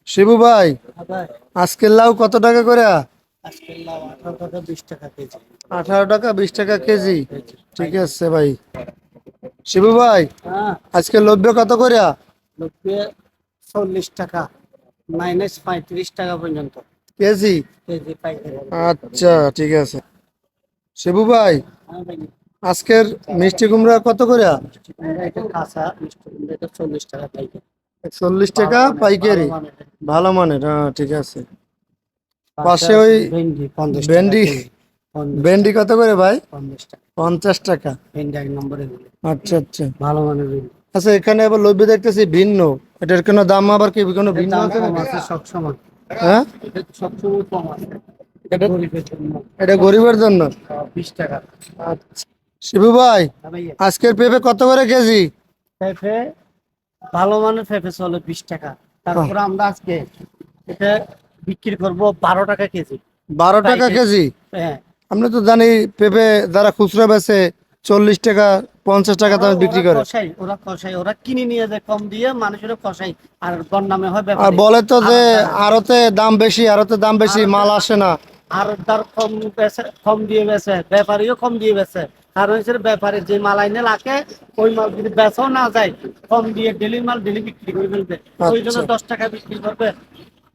শিবু ভাই, ভাই আজকের লাউ কত টাকা করে? আজকের লাউ 18 টাকা 20 টাকা কেজি। 18 টাকা 20 টাকা কেজি। কেজি ঠিক আছে ভাই। শিবু ভাই, হ্যাঁ, আজকে লব্য কত করে? লোকে 40 টাকা -35 টাকা পর্যন্ত কেজি। কেজি পাইকারি। আচ্ছা, ঠিক আছে। শিবু ভাই, হ্যাঁ ভাই, আজকের মিষ্টি কুমড়া কত করে? মিষ্টি কুমড়া এটা কাঁচা, মিষ্টি কুমড়া এটা 40 টাকা পাইকারি। 40 টাকা ভালো মানের, ভালো পাইকারি। মানের। ভালো মানের, হ্যাঁ ঠিক আছে। পাশে পাশে আছে ওই ভেন্ডি 50 টাকা ভেন্ডি। কেজি। 50 ভেন্ডি টাকা, কত করে ভাই? 50 টাকা। 50 টাকা। ভেন্ডি 1 নম্বরে দিলে আচ্ছা আচ্ছা। ভালো মানের ভেন্ডি। আচ্ছা, এখানে আবার লব্য দেখতেছি ভিন্ন। এটার কোনো দাম আবার কি কোনো এটার ভিন্ন দাম আছে কম নাকি? আছে সবসময়, হ্যাঁ, এটা সবসময় কম আছে। এটা এটা গরিবের জন্য এটা গরিবের জন্য। 20 টাকা। আচ্ছা। শিবু ভাই, হ্যাঁ ভাইয়া, আজকের পেঁপে কত করে কেজি? পেঁপে ভালো মানের পেঁপে চলে 20 টাকা। আহ, তারপরে আমরা আজকে এটা বিক্রি করব 12 টাকা কেজি 12 টাকা পাইকারি। কেজি। হ্যাঁ, আমরা তো জানি পেঁপে যারা খুচরা বেচে 40 টাকা 50 টাকা ওরা দামে ওরা বিক্রি করে। কষাই, ওরা কিনে নিয়ে যায় কম দিয়ে, মানুষের কষাই। আর বন্নামে হয় আর ব্যাপারে বলে তো যে আড়তদারে, আড়তে দাম বেশি, মাল আসে না। আড়তদার কম বেচে, কম দিয়ে বেচে, ব্যাপারীও কম দিয়ে বেচে। কারণ হচ্ছে ব্যাপারী যে মাল আইনে লাখে, ওই মাল যদি বেচাও না যায়, কম দিয়ে ডেলি মাল ডেলি বিক্রি করে ফেলবে। ওই জন্য আচ্ছা 10 টাকা বিক্রি করবে,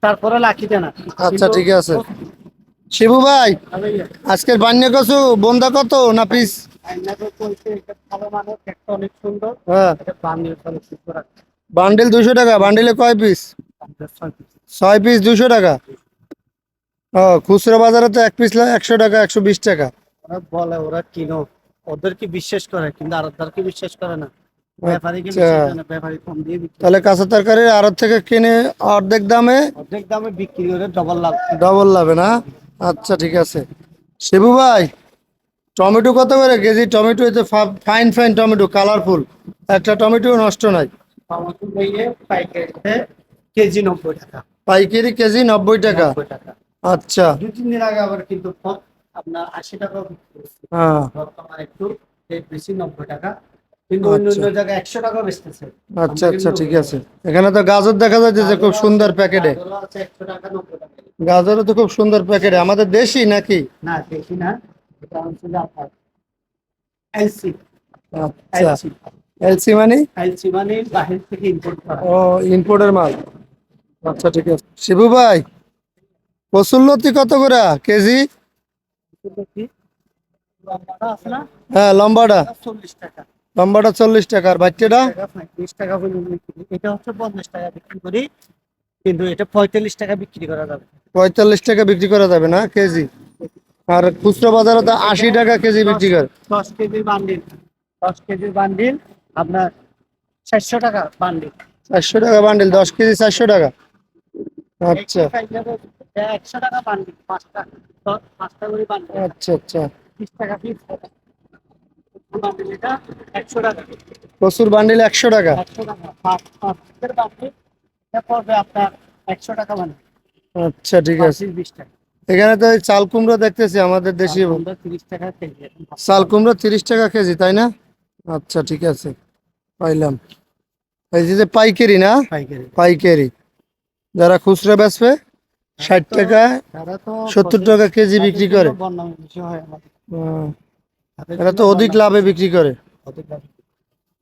তারপরে লাখি দেনা। আচ্ছা, কিন্তু ঠিক আছে। শিবু ভাই, আজকের বান্যা কচু বন্ধা কত না পিস? ভালো মানের একটা অনেক সুন্দর, হ্যাঁ, এটা বানিয়ে ফেলে সুন্দর রাখছে। বান্ডিল 200 টাকা। বান্ডিলে কয় পিস? 6 পিস। 6 পিস 200 টাকা। ও, খুচরা বাজারে তো এক পিস 100 টাকা 120 টাকা। ওরা বলে ওরা কিনো, ওদেরকে বিশ্বাস করে, কিন্তু আরবদারকে বিশ্বাস করে না, ব্যাপারীকে আচ্ছা, বিশ্বাস করে না। ব্যাপারী কম দিয়ে বিক্রি তাহলে করে, কাঁচা তরকারি আড়ত থেকে কিনে অর্ধেক দামে অর্ধেক দামে বিক্রি করে ডবল লাভ। ডবল লাভে না? আচ্ছা, ঠিক আছে। শিবু ভাই, টমেটো কত করে কেজি? টমেটো এতে ফাইন ফাইন টমেটো, কালারফুল, একটা টমেটো নষ্ট নাই। টমেটো নিয়ে পাইকারিতে কেজি 90 টাকা। পাইকারি কেজি 90 টাকা। 90 টাকা। আচ্ছা। 2-3 দিন আগে আবার কিন্তু আপনার 80 টাকা বিক্রি করছে। হ্যাঁ। বর্তমানে একটু রেট বেশি, 90 টাকা। কিন্তু অন্য আচ্ছা অন্য জায়গায় 100 টাকা বেচতেছে। আচ্ছা আমরা আচ্ছা, কিন্তু ঠিক 90 টাকা আছে। বেচতেছি। এখানে তো গাজর দেখা যাচ্ছে যে খুব গাজরও আছে, সুন্দর প্যাকেটে। গাজরও আছে 100 টাকা 90 টাকা। গাজরও তো খুব সুন্দর প্যাকেটে, আমাদের দেশি নাকি? না দেখি না, এটা হচ্ছে যে আপনার এলসি। আচ্ছা। এলসি, এলসি মানে? এলসি মানে বাহির থেকে ইম্পোর্ট করা। ও, ইম্পোর্টের মাল। আচ্ছা, ঠিক আছে। শিবু ভাই, কসুরলতি কত করে কেজি? এটা কি লম্বাটা আছে না, হ্যাঁ, লম্বাটা। এটা 40 টাকা। লম্বাটা 40 টাকা, আর 40 বাচ্চাটা? টাকা 35 টাকা পর্যন্ত বিক্রি করি। এটা হচ্ছে 50 টাকা বিক্রি করি, কিন্তু এটা 45 টাকা বিক্রি করা যাবে। 45 টাকা বিক্রি করা যাবে না কেজি? আর খুচরা বাজারে তো 80 টাকা কেজি দশ বিক্রি করে। 10 কেজির বান্ডিল, 10 কেজির বান্ডিল আপনার 400 টাকা বান্ডিল। 400 টাকা বান্ডিল, 10 কেজি 400 টাকা। আচ্ছা 100 টাকা বান্ডিল, পাঁচটা করে বান্ডিল, আচ্ছা আচ্ছা। 30 টাকা পিস। বান্ডিল এটা 100 টাকা। কচুর বান্ডিল 100 টাকা। 100 টাকা পাঁচ বান্ডিল, এটা পড়বে আপনার 100 টাকা বান্ডিল। আচ্ছা, ঠিক পাঁচ আছে। পিস 20 টাকা। এখানে তো এই চাল কুমড়ো দেখতেছি আমাদের দেশি। আমরা 30 টাকা কেজি এখন চাল কুমড়ো 30 টাকা কেজি, তাই না? আচ্ছা, ঠিক আছে, পাইলাম। এই যে যে পাইকারি না? পাইকারি। পাইকারি যারা খুচরা বেচবে 60 টাকা তারা তো 70 টাকা কেজি বিক্রি করে। বন্যা বেশি হয় আমাদের, আহ, তাদের এরা জন্য তো অধিক বন্যা লাভে বিক্রি করে। অধিক লাভ।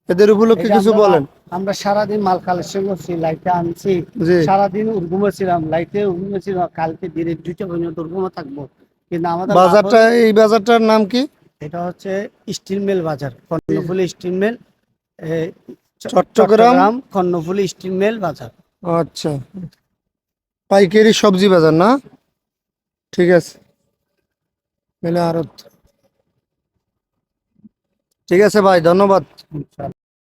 এদের উপলক্ষে এই যে কিছু বলেন। আমরা সারাদিন মাল কালেকশন করছি, লাইটে আনছি, জি। সারাদিন উর্গুমে ছিলাম, লাইটে উর্গুমে ছিলাম, কালকে দিনে 2টা পর্যন্ত উর্গুমে থাকবো, কিন্তু আমাদের লাভ বাজারটা, হবে। এই বাজারটার নাম কি? এটা হচ্ছে স্টিল মিল বাজার, Karnaphuli steel mill, Chattogram. Chattogram Karnaphuli steel mill বাজার। আচ্ছা, পাইকারি সবজি বাজার না? ঠিক আছে, মেলে আরত। ঠিক আছে ভাই, ধন্যবাদ।